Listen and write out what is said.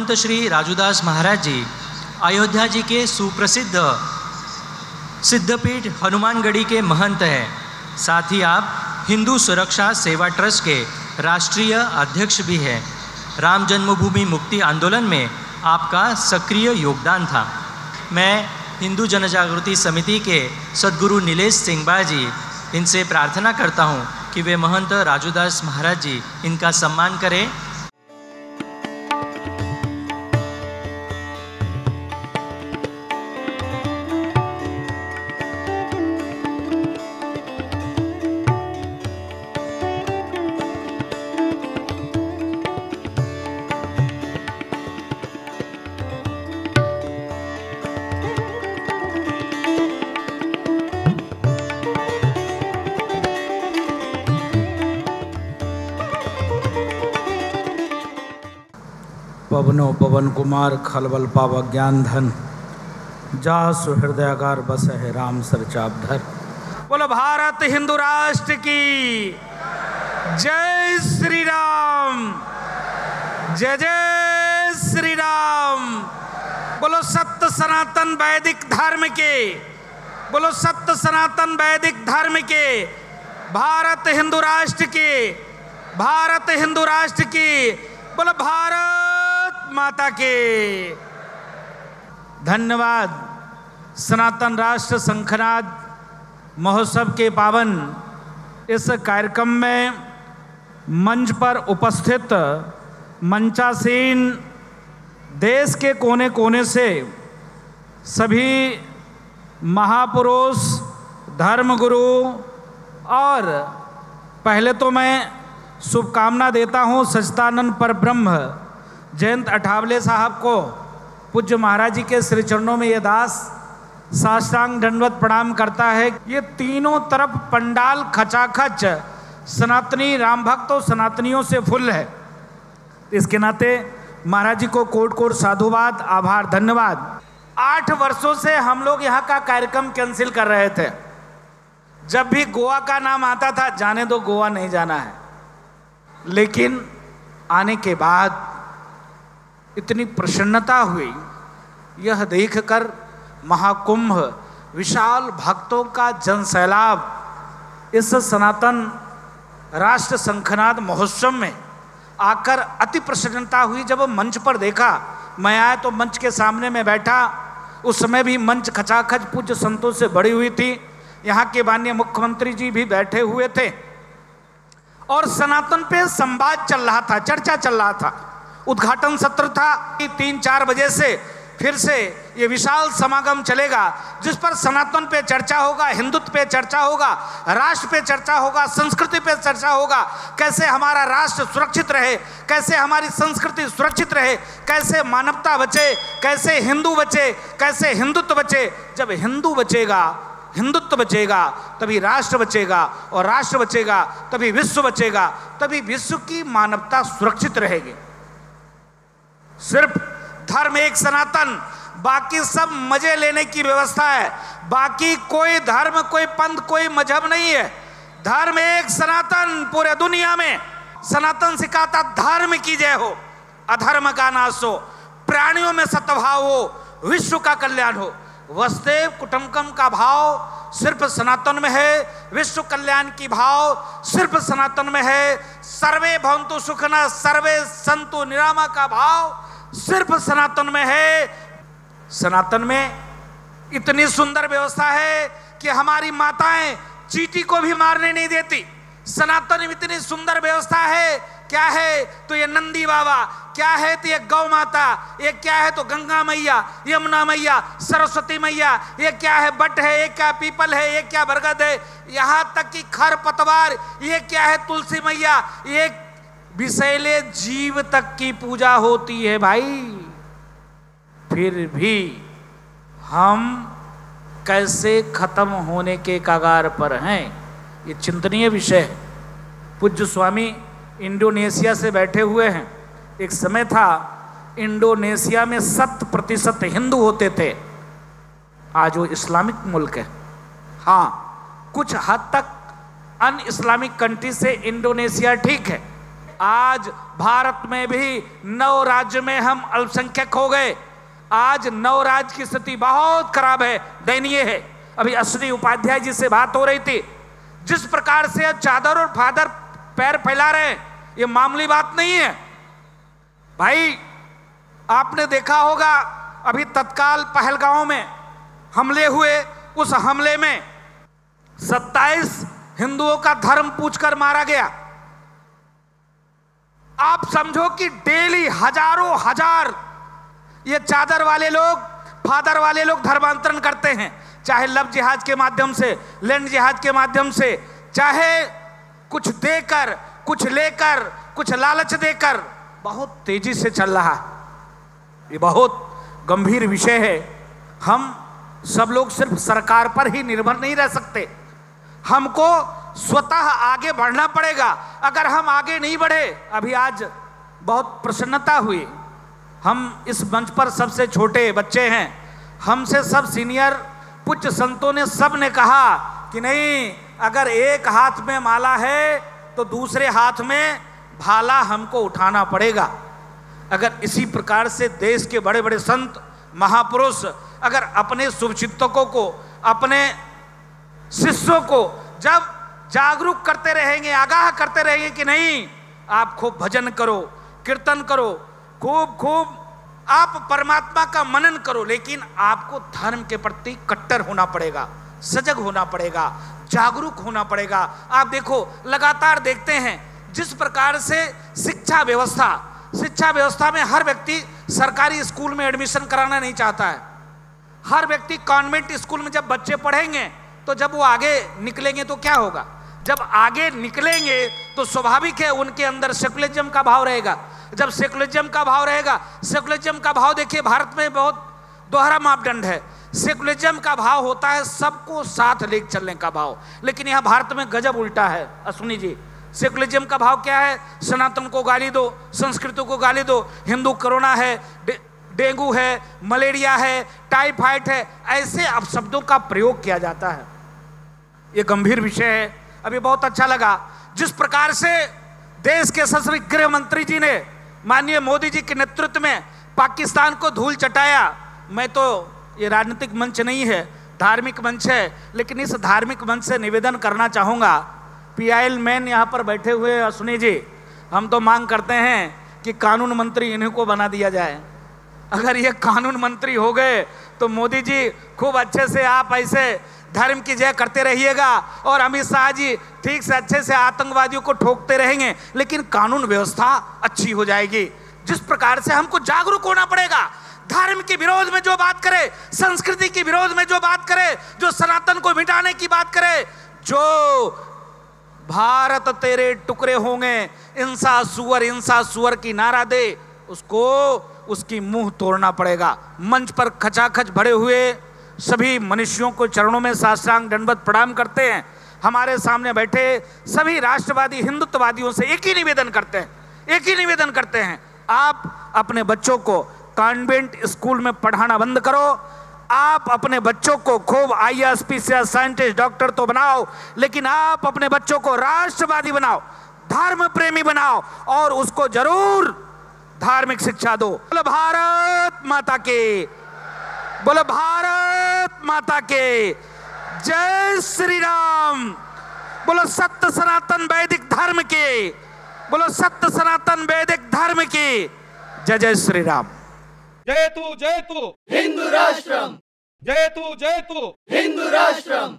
महंत श्री राजूदास महाराज जी अयोध्या जी के सुप्रसिद्ध सिद्धपीठ हनुमानगढ़ी के महंत हैं। साथ ही आप हिंदू सुरक्षा सेवा ट्रस्ट के राष्ट्रीय अध्यक्ष भी हैं। राम जन्मभूमि मुक्ति आंदोलन में आपका सक्रिय योगदान था। मैं हिंदू जनजागृति समिति के सद्गुरु नीलेश सिंह जी इनसे प्रार्थना करता हूँ कि वे महंत राजूदास महाराज जी इनका सम्मान करें। पवनो पवन कुमार खलबल पावा ज्ञान धन, जा सुहृदयागार बस है राम सरचापधर। बोलो भारत हिंदू राष्ट्र की जय श्री राम, जय जय श्री राम। बोलो सत्य सनातन वैदिक धर्म के, बोलो सत्य सनातन वैदिक धर्म के, भारत हिंदू राष्ट्र की, भारत हिंदू राष्ट्र की। बोलो भारत माता के। धन्यवाद। सनातन राष्ट्र शंखनाद महोत्सव के पावन इस कार्यक्रम में मंच पर उपस्थित मंचासीन देश के कोने कोने से सभी महापुरुष, धर्मगुरु और पहले तो मैं शुभकामना देता हूँ सच्चिदानंद परब्रह्म जयंत अठावले साहब को, पूज्य महाराज जी के श्री चरणों में ये दास साष्टांग दंडवत प्रणाम करता है। ये तीनों तरफ पंडाल खचाखच सनातनी राम भक्तों सनातनियों से फुल है। इसके नाते महाराज जी को कोट कोट साधुवाद, आभार, धन्यवाद। 8 वर्षों से हम लोग यहाँ का कार्यक्रम कैंसिल कर रहे थे। जब भी गोवा का नाम आता था, जाने दो गोवा नहीं जाना है, लेकिन आने के बाद इतनी प्रसन्नता हुई यह देखकर महाकुंभ, विशाल भक्तों का जनसैलाब इस सनातन राष्ट्र शंखनाद महोत्सव में आकर अति प्रसन्नता हुई। जब मंच पर देखा, मैं आया तो मंच के सामने में बैठा, उस समय भी मंच खचाखच पूज्य संतों से भरी हुई थी। यहाँ के माननीय मुख्यमंत्री जी भी बैठे हुए थे और सनातन पे संवाद चल रहा था, चर्चा चल रहा था। उद्घाटन सत्र था। 3-4 बजे से फिर से ये विशाल समागम चलेगा जिस पर सनातन पे चर्चा होगा, हिंदुत्व पे चर्चा होगा, राष्ट्र पे चर्चा होगा, संस्कृति पे चर्चा होगा। कैसे हमारा राष्ट्र सुरक्षित रहे, कैसे हमारी संस्कृति सुरक्षित रहे, कैसे मानवता बचे, कैसे हिंदू बचे, कैसे हिंदुत्व बचे। जब हिंदू बचेगा, हिंदुत्व बचेगा, तभी राष्ट्र बचेगा, और राष्ट्र बचेगा तभी विश्व बचेगा, तभी विश्व की मानवता सुरक्षित रहेगी। सिर्फ धर्म एक सनातन, बाकी सब मजे लेने की व्यवस्था है। बाकी कोई धर्म, कोई पंथ, कोई मजहब नहीं है। धर्म एक सनातन। पूरे दुनिया में सनातन सिखाता धर्म की जय हो, अधर्म का नाश हो, प्राणियों में सद्भाव हो, विश्व का कल्याण हो। वसुदेव कुटुंबकम का भाव सिर्फ सनातन में है, विश्व कल्याण की भाव सिर्फ सनातन में है। सर्वे भवन्तु सुखिनः सर्वे सन्तु निरामया का भाव सिर्फ सनातन में है। सनातन में इतनी सुंदर व्यवस्था है कि हमारी माताएं चींटी को भी मारने नहीं देती। सनातन में इतनी सुंदर व्यवस्था है। क्या है तो ये नंदी बाबा, क्या है तो ये गौ माता, ये क्या है तो गंगा मैया, यमुना मैया, सरस्वती मैया, ये क्या है बट है, ये क्या पीपल है, ये क्या बरगद है, यहाँ तक कि खर पतवार, ये क्या है तुलसी मैया, ये विषैले जीव तक की पूजा होती है भाई। फिर भी हम कैसे खत्म होने के कगार पर हैं, ये चिंतनीय विषय है। पूज्य स्वामी इंडोनेशिया से बैठे हुए हैं। एक समय था इंडोनेशिया में 100% हिंदू होते थे। आज वो इस्लामिक मुल्क है। हाँ, कुछ हद तक अन इस्लामिक कंट्री से इंडोनेशिया ठीक है, आज भारत में भी 9 राज्य में हम अल्पसंख्यक हो गए। आज 9 राज्य की स्थिति बहुत खराब है, दयनीय है। अभी अश्विनी उपाध्याय जी से बात हो रही थी, जिस प्रकार से चादर और फादर पैर फैला रहे हैं, ये मामूली बात नहीं है भाई। आपने देखा होगा अभी तत्काल पहलगांव में हमले हुए, उस हमले में 27 हिंदुओं का धर्म पूछकर मारा गया। आप समझो कि डेली हजारों हजार ये चादर वाले लोग, फादर वाले लोग धर्मांतरण करते हैं, चाहे लव जिहाद के माध्यम से, लैंड जिहाद के माध्यम से, चाहे कुछ देकर, कुछ लेकर, कुछ लालच देकर। बहुत तेजी से चल रहा है, ये बहुत गंभीर विषय है। हम सब लोग सिर्फ सरकार पर ही निर्भर नहीं रह सकते, हमको स्वतः आगे बढ़ना पड़ेगा। अगर हम आगे नहीं बढ़े, अभी आज बहुत प्रसन्नता हुई, हम इस मंच पर सबसे छोटे बच्चे हैं, हमसे सब सीनियर पूज्य संतों ने सब ने कहा कि नहीं, अगर एक हाथ में माला है तो दूसरे हाथ में भाला हमको उठाना पड़ेगा। अगर इसी प्रकार से देश के बड़े बड़े संत महापुरुष अगर अपने शुभचिंतकों को, अपने शिष्यों को जब जागरूक करते रहेंगे, आगाह करते रहेंगे कि नहीं, आप खूब भजन करो, कीर्तन करो, खूब आप परमात्मा का मनन करो, लेकिन आपको धर्म के प्रति कट्टर होना पड़ेगा, सजग होना पड़ेगा, जागरूक होना पड़ेगा। आप देखो, लगातार देखते हैं जिस प्रकार से शिक्षा व्यवस्था में हर व्यक्ति सरकारी स्कूल में एडमिशन कराना नहीं चाहता है। हर व्यक्ति कॉन्वेंट स्कूल में जब बच्चे पढ़ेंगे तो जब वो आगे निकलेंगे तो क्या होगा, जब आगे निकलेंगे तो स्वाभाविक है उनके अंदर सेकुलरिज्म का भाव रहेगा। जब सेकुलरिज्म का भाव रहेगा, सेकुलरिज्म का भाव देखिए भारत में बहुत दोहरा मापदंड है। सेकुलरिज्म का भाव होता है सबको साथ लेकर चलने का भाव, लेकिन यहाँ भारत में गजब उल्टा है। अश्विनी जी, सेकुलरिज्म का भाव क्या है? सनातन को गाली दो, संस्कृति को गाली दो, हिंदू कोरोना है, डेंगू है, मलेरिया है, टाइफाइड है, ऐसे अपशब्दों का प्रयोग किया जाता है। ये गंभीर विषय है। अभी बहुत अच्छा लगा जिस प्रकार से देश के सशस्त्र गृह मंत्री जी ने माननीय मोदी जी के नेतृत्व में पाकिस्तान को धूल चटाया। मैं तो, ये राजनीतिक मंच नहीं है, धार्मिक मंच है, लेकिन इस धार्मिक मंच से निवेदन करना चाहूँगा, PIL मैन यहाँ पर बैठे हुए अश्विनी जी, हम तो मांग करते हैं कि कानून मंत्री इन्हीं को बना दिया जाए। अगर ये कानून मंत्री हो गए तो मोदी जी खूब अच्छे से आप ऐसे धर्म की जय करते रहिएगा और अमित शाह जी ठीक से अच्छे से आतंकवादियों को ठोकते रहेंगे, लेकिन कानून व्यवस्था अच्छी हो जाएगी। जिस प्रकार से हमको जागरूक होना पड़ेगा, धर्म के विरोध में जो बात करे, संस्कृति के विरोध में जो बात करे, जो सनातन को मिटाने की बात करे, जो भारत तेरे टुकड़े होंगे, इंसा सुअर की नारा दे, उसको उसकी मुंह तोड़ना पड़ेगा। मंच पर खचाखच भरे हुए सभी मनुष्यों को चरणों में साष्टांग दंडवत प्रणाम करते हैं। हमारे सामने बैठे सभी राष्ट्रवादी हिंदुत्ववादियों से एक ही निवेदन करते हैं, आप अपने बच्चों को कॉन्वेंट स्कूल में पढ़ाना बंद करो। आप अपने बच्चों को खूब IAS PCS साइंटिस्ट डॉक्टर तो बनाओ, लेकिन आप अपने बच्चों को राष्ट्रवादी बनाओ, धर्म प्रेमी बनाओ और उसको जरूर धार्मिक शिक्षा दो। बोलो भारत माता के, बोलो भारत माता के, जय श्री राम। बोलो सत्य सनातन वैदिक धर्म के, बोलो सत्य सनातन वैदिक धर्म के, जय जय श्री राम। जय तू हिंदू राष्ट्रम, जय तू हिंदू राष्ट्रम।